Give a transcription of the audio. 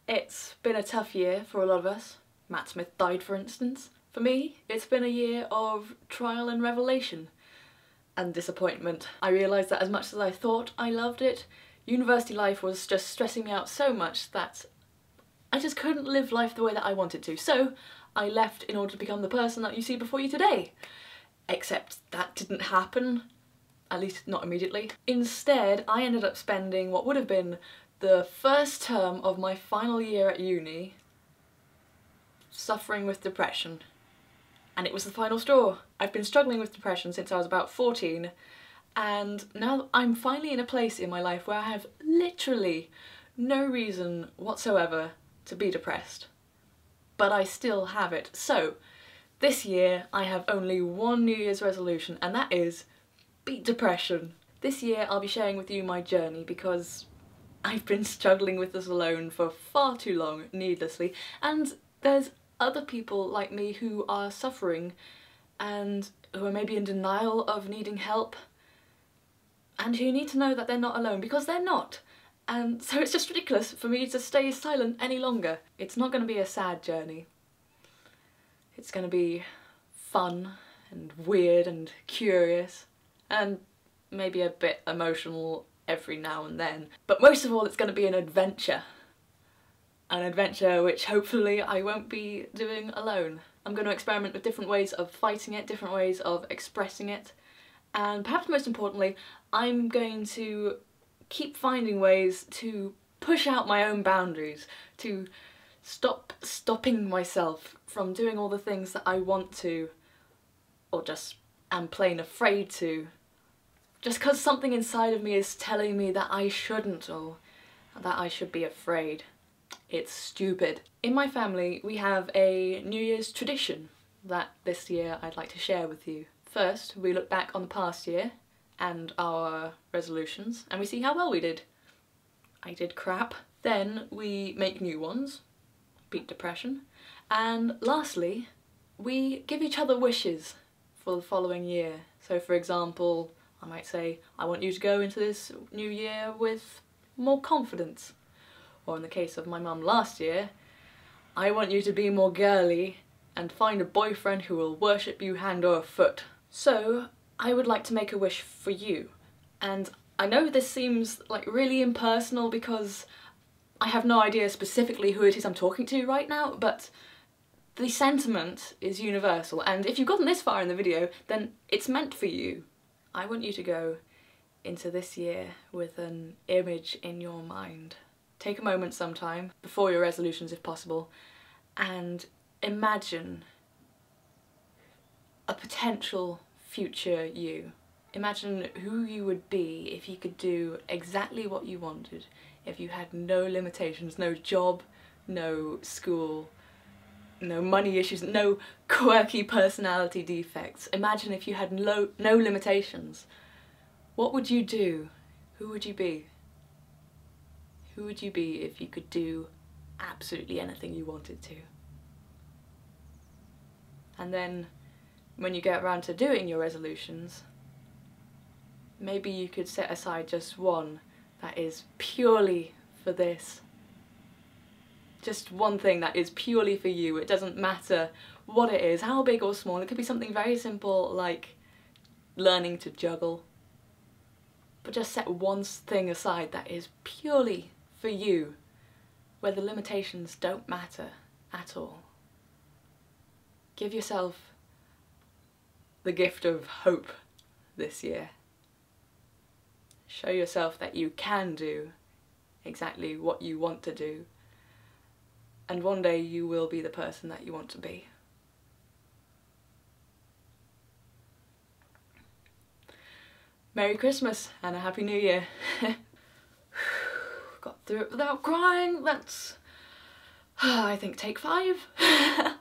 It's been a tough year for a lot of us. Matt Smith died, for instance. For me, it's been a year of trial and revelation and disappointment. I realised that as much as I thought I loved it, university life was just stressing me out so much that I just couldn't live life the way that I wanted to. So I left in order to become the person that you see before you today. Except that didn't happen, at least not immediately. Instead, I ended up spending what would have been the first term of my final year at uni suffering with depression. And it was the final straw. I've been struggling with depression since I was about 14, and now I'm finally in a place in my life where I have literally no reason whatsoever to be depressed. But I still have it. So, this year I have only one New Year's resolution, and that is beat depression. This year I'll be sharing with you my journey because I've been struggling with this alone for far too long, needlessly, and there's other people like me who are suffering and who are maybe in denial of needing help and who need to know that they're not alone, because they're not. And so it's just ridiculous for me to stay silent any longer. It's not going to be a sad journey. It's going to be fun and weird and curious and maybe a bit emotional every now and then. But most of all, it's going to be an adventure. An adventure which hopefully I won't be doing alone. I'm going to experiment with different ways of fighting it, different ways of expressing it, and perhaps most importantly, I'm going to keep finding ways to push out my own boundaries, to stop stopping myself from doing all the things that I want to, or just am plain afraid to, just because something inside of me is telling me that I shouldn't, or that I should be afraid. It's stupid. In my family, we have a New Year's tradition that this year I'd like to share with you. First, we look back on the past year and our resolutions, and we see how well we did. I did crap. Then we make new ones, beat depression, and lastly, we give each other wishes for the following year. So for example, I might say, I want you to go into this new year with more confidence. Or in the case of my mum last year, I want you to be more girly and find a boyfriend who will worship you hand or foot. So I would like to make a wish for you. And I know this seems like really impersonal because I have no idea specifically who it is I'm talking to right now, but the sentiment is universal, and if you've gotten this far in the video, then it's meant for you. I want you to go into this year with an image in your mind. Take a moment sometime, before your resolutions if possible, and imagine a potential future you. Imagine who you would be if you could do exactly what you wanted, if you had no limitations, no job, no school, no money issues, no quirky personality defects. Imagine if you had no limitations. What would you do? Who would you be? Who would you be if you could do absolutely anything you wanted to? And then, when you get around to doing your resolutions, maybe you could set aside just one that is purely for this. Just one thing that is purely for you. It doesn't matter what it is, how big or small. It could be something very simple like learning to juggle. But just set one thing aside that is purely for you, where the limitations don't matter at all. Give yourself the gift of hope this year. Show yourself that you can do exactly what you want to do, and one day you will be the person that you want to be. Merry Christmas and a Happy New Year. Got through it without crying. That's, I think, take 5.